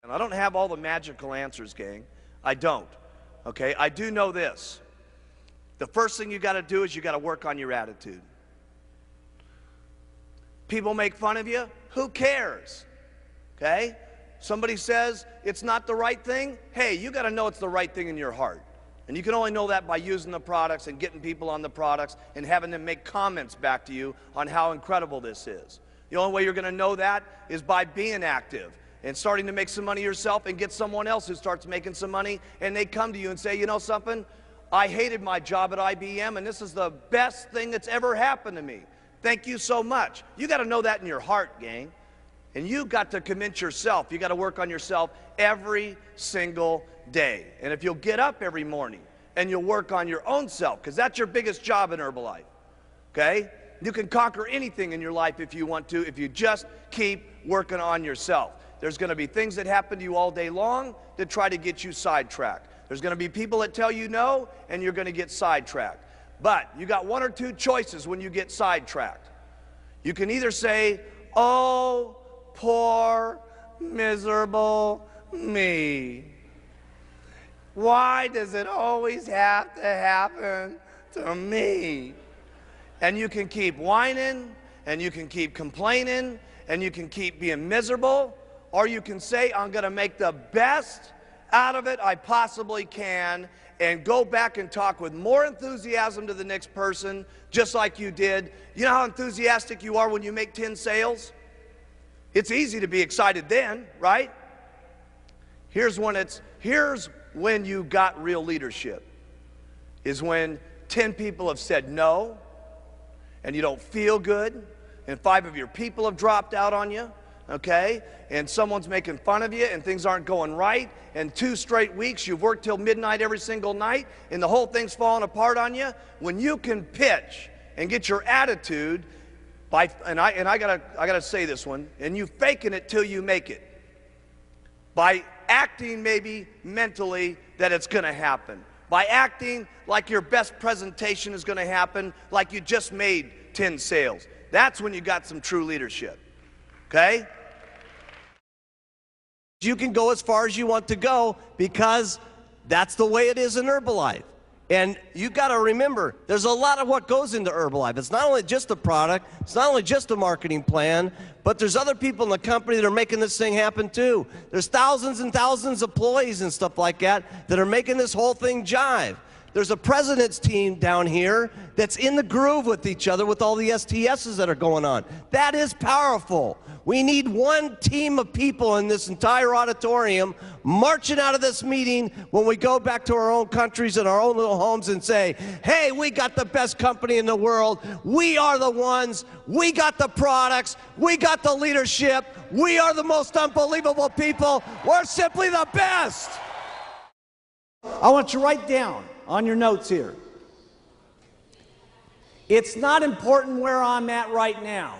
And I don't have all the magical answers, gang. I don't. Okay? I do know this. The first thing you got to do is you got to work on your attitude. People make fun of you. Who cares? Okay? Somebody says it's not the right thing. Hey, you got to know it's the right thing in your heart. And you can only know that by using the products and getting people on the products and having them make comments back to you on how incredible this is. The only way you're going to know that is by being active and starting to make some money yourself and get someone else who starts making some money, and they come to you and say, you know something? I hated my job at IBM, and this is the best thing that's ever happened to me. Thank you so much. You got to know that in your heart, gang. And you got to convince yourself. You got to work on yourself every single day. And if you'll get up every morning and you'll work on your own self, because that's your biggest job in Herbalife, okay? You can conquer anything in your life if you want to, if you just keep working on yourself. There's going to be things that happen to you all day long that try to get you sidetracked. There's going to be people that tell you no, and you're going to get sidetracked. But you got one or two choices when you get sidetracked. You can either say, oh, poor, miserable me. Why does it always have to happen to me? And you can keep whining, and you can keep complaining, and you can keep being miserable, or you can say, I'm going to make the best out of it I possibly can, and go back and talk with more enthusiasm to the next person, just like you did. You know how enthusiastic you are when you make 10 sales? It's easy to be excited then, right? Here's when you got real leadership, is when 10 people have said no, and you don't feel good, and 5 of your people have dropped out on you, okay? And someone's making fun of you, and things aren't going right, and 2 straight weeks you've worked till midnight every single night, and the whole thing's falling apart on you. When you can pitch and get your attitude, and I gotta say this one, and you faking it till you make it. By acting maybe mentally that it's gonna happen. By acting like your best presentation is gonna happen, like you just made 10 sales. That's when you got some true leadership, okay? You can go as far as you want to go because that's the way it is in Herbalife. And you got to remember, there's a lot of what goes into Herbalife. It's not only just a product, it's not only just a marketing plan, but there's other people in the company that are making this thing happen too. There's thousands and thousands of employees and stuff like that are making this whole thing jive. There's a president's team down here that's in the groove with each other with all the STSs that are going on. That is powerful. We need one team of people in this entire auditorium marching out of this meeting when we go back to our own countries and our own little homes and say, hey, we got the best company in the world. We are the ones. We got the products. We got the leadership. We are the most unbelievable people. We're simply the best. I want you to write down on your notes here. It's not important where I'm at right now.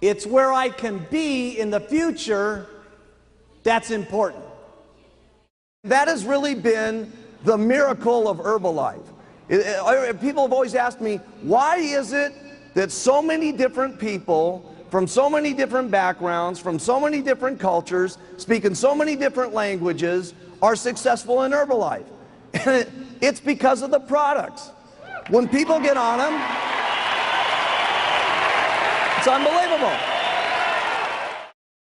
It's where I can be in the future that's important. That has really been the miracle of Herbalife. People have always asked me, why is it that so many different people from so many different backgrounds, from so many different cultures, speaking so many different languages, are successful in Herbalife? And it's because of the products. When people get on them, it's unbelievable.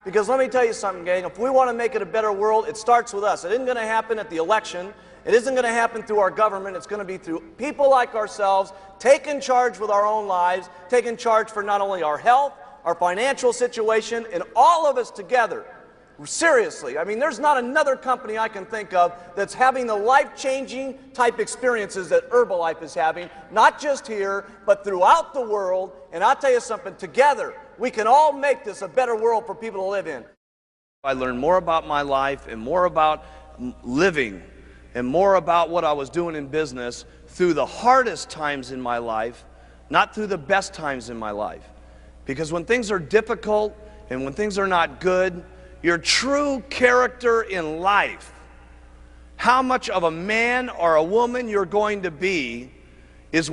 Because let me tell you something, gang, if we want to make it a better world, it starts with us. It isn't going to happen at the election. It isn't going to happen through our government. It's going to be through people like ourselves, taking charge with our own lives, taking charge for not only our health, our financial situation, and all of us together. Seriously, I mean, there's not another company I can think of that's having the life-changing type experiences that Herbalife is having, not just here, but throughout the world. And I'll tell you something, together, we can all make this a better world for people to live in. I learned more about my life and more about living and more about what I was doing in business through the hardest times in my life, not through the best times in my life. Because when things are difficult and when things are not good, your true character in life, how much of a man or a woman you're going to be, is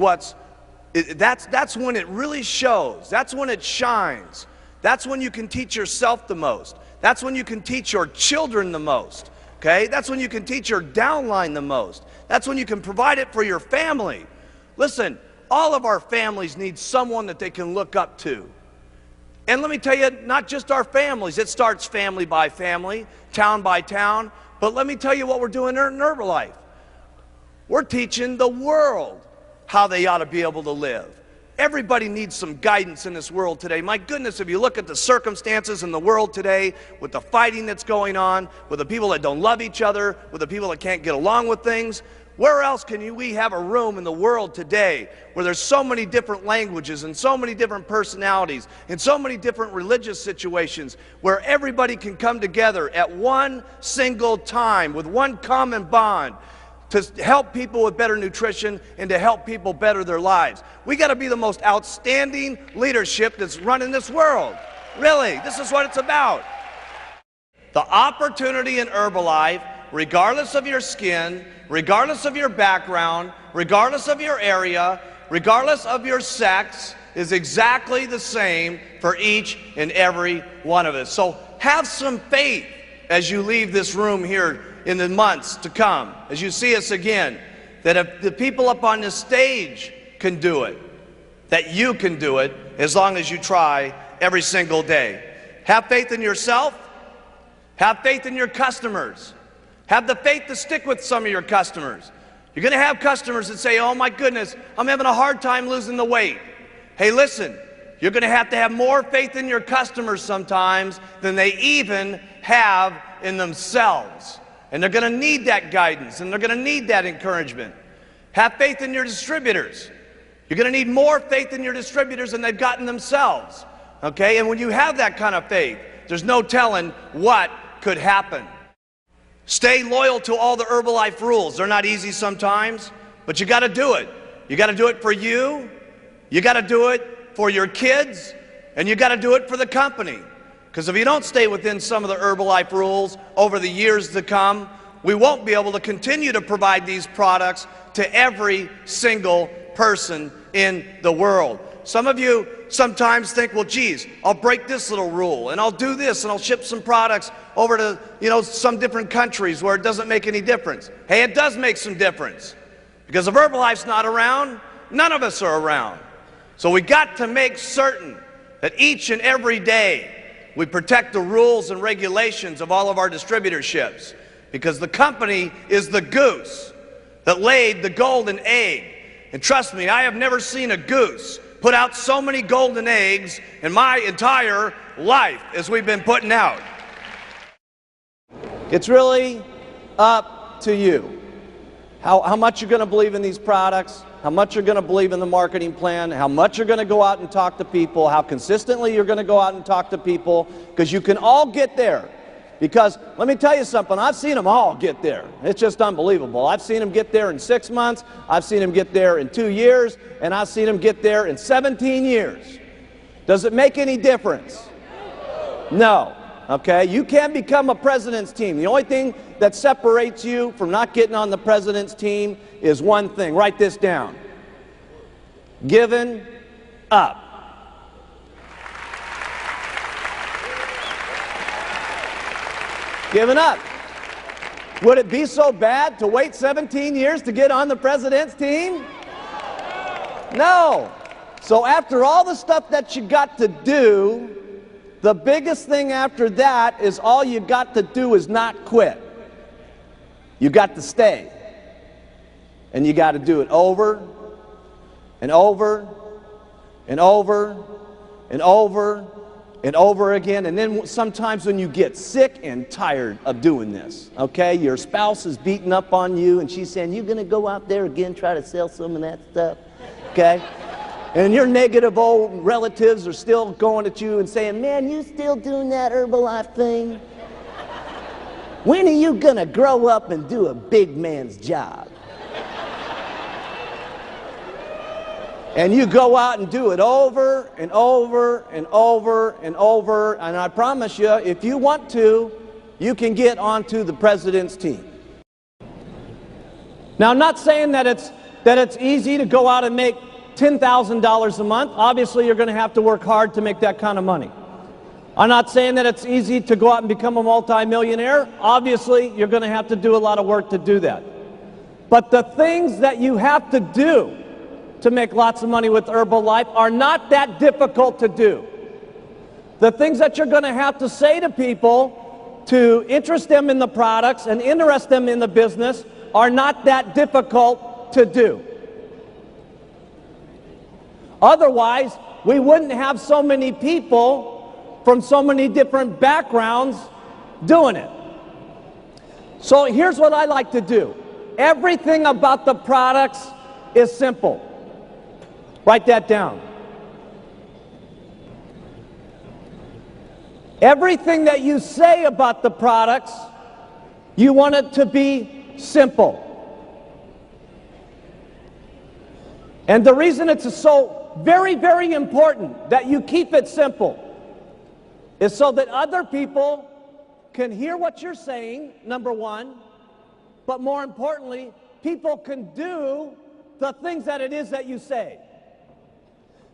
that's when it really shows. That's when it shines. That's when you can teach yourself the most. That's when you can teach your children the most. Okay? That's when you can teach your downline the most. That's when you can provide it for your family. Listen, all of our families need someone that they can look up to. And let me tell you, not just our families. It starts family by family, town by town. But let me tell you what we're doing in Herbalife. We're teaching the world how they ought to be able to live. Everybody needs some guidance in this world today. My goodness, if you look at the circumstances in the world today, with the fighting that's going on, with the people that don't love each other, with the people that can't get along with things, where else can we have a room in the world today where there's so many different languages and so many different personalities and so many different religious situations where everybody can come together at one single time with one common bond to help people with better nutrition and to help people better their lives? We got to be the most outstanding leadership that's running this world. Really, this is what it's about. The opportunity in Herbalife, regardless of your skin, regardless of your background, regardless of your area, regardless of your sex, is exactly the same for each and every one of us. So have some faith as you leave this room here in the months to come, as you see us again, that if the people up on this stage can do it, that you can do it as long as you try every single day. Have faith in yourself. Have faith in your customers. Have the faith to stick with some of your customers. You're going to have customers that say, oh my goodness, I'm having a hard time losing the weight. Hey, listen, you're going to have more faith in your customers sometimes than they even have in themselves. And they're going to need that guidance, and they're going to need that encouragement. Have faith in your distributors. You're going to need more faith in your distributors than they've gotten themselves. Okay? And when you have that kind of faith, there's no telling what could happen. Stay loyal to all the Herbalife rules. They're not easy sometimes, but you got to do it. You got to do it for you. You got to do it for your kids, and you got to do it for the company. Because if you don't stay within some of the Herbalife rules over the years to come, we won't be able to continue to provide these products to every single person in the world. Some of you sometimes think, well, geez, I'll break this little rule, and I'll do this, and I'll ship some products over to, some different countries where it doesn't make any difference. Hey, it does make some difference. Because if Herbalife's not around, none of us are around. So we got to make certain that each and every day we protect the rules and regulations of all of our distributorships, because the company is the goose that laid the golden egg. And trust me, I have never seen a goose put out so many golden eggs in my entire life as we've been putting out. It's really up to you. How much you're going to believe in these products, how much you're going to believe in the marketing plan, how much you're going to go out and talk to people, how consistently you're going to go out and talk to people, because you can all get there. Because let me tell you something, I've seen them all get there. It's just unbelievable. I've seen them get there in 6 months, I've seen them get there in 2 years, and I've seen them get there in 17 years. Does it make any difference? No. Okay? You can't become a president's team. The only thing that separates you from not getting on the president's team is one thing. Write this down. Giving up. Giving up. Would it be so bad to wait 17 years to get on the president's team? No. So after all the stuff that you got to do, the biggest thing after that is all you got to do is not quit. You got to stay. And you got to do it over and over and over and over and over again. And then sometimes when you get sick and tired of doing this, okay, your spouse is beating up on you and she's saying, you're going to go out there again, try to sell some of that stuff, okay? And your negative old relatives are still going at you and saying, man, you still doing that Herbalife thing? When are you going to grow up and do a big man's job? And you go out and do it over and over and over and over. And I promise you, if you want to, you can get onto the president's team. Now, I'm not saying that it's easy to go out and make $10,000 a month. Obviously, you're going to have to work hard to make that kind of money. I'm not saying that it's easy to go out and become a multimillionaire. Obviously, you're going to have to do a lot of work to do that. But the things that you have to do to make lots of money with Herbalife are not that difficult to do. The things that you're going to have to say to people to interest them in the products and interest them in the business are not that difficult to do. Otherwise, we wouldn't have so many people from so many different backgrounds doing it. So here's what I like to do. Everything about the products is simple. Write that down. Everything that you say about the products, you want it to be simple. And the reason it's so very, very important that you keep it simple is so that other people can hear what you're saying, number one, but more importantly, people can do the things that it is that you say.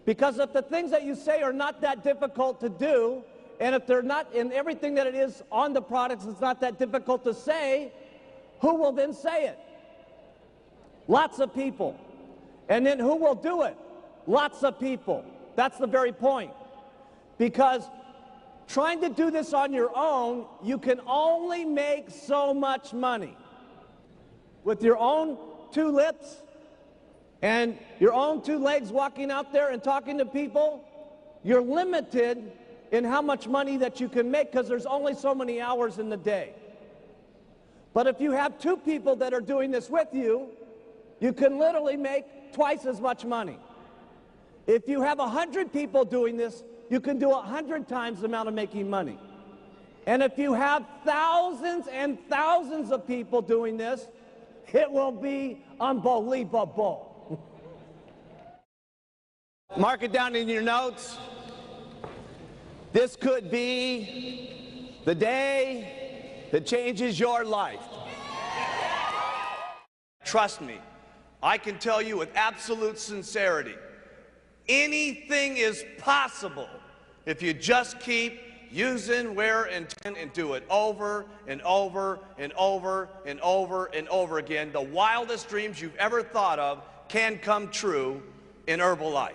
Because if the things that you say are not that difficult to do, and if they're not in everything that it is on the products, it's not that difficult to say, who will then say it? Lots of people. And then who will do it? Lots of people. That's the very point. Because trying to do this on your own, you can only make so much money. With your own two lips and your own two legs walking out there and talking to people, you're limited in how much money that you can make because there's only so many hours in the day. But if you have two people that are doing this with you, you can literally make twice as much money. If you have 100 people doing this, you can do 100 times the amount of making money. And if you have thousands and thousands of people doing this, it will be unbelievable. Mark it down in your notes. This could be the day that changes your life. Trust me, I can tell you with absolute sincerity, anything is possible if you just keep using where intent and do it over and over and over and over and over again. The wildest dreams you've ever thought of can come true in Herbalife.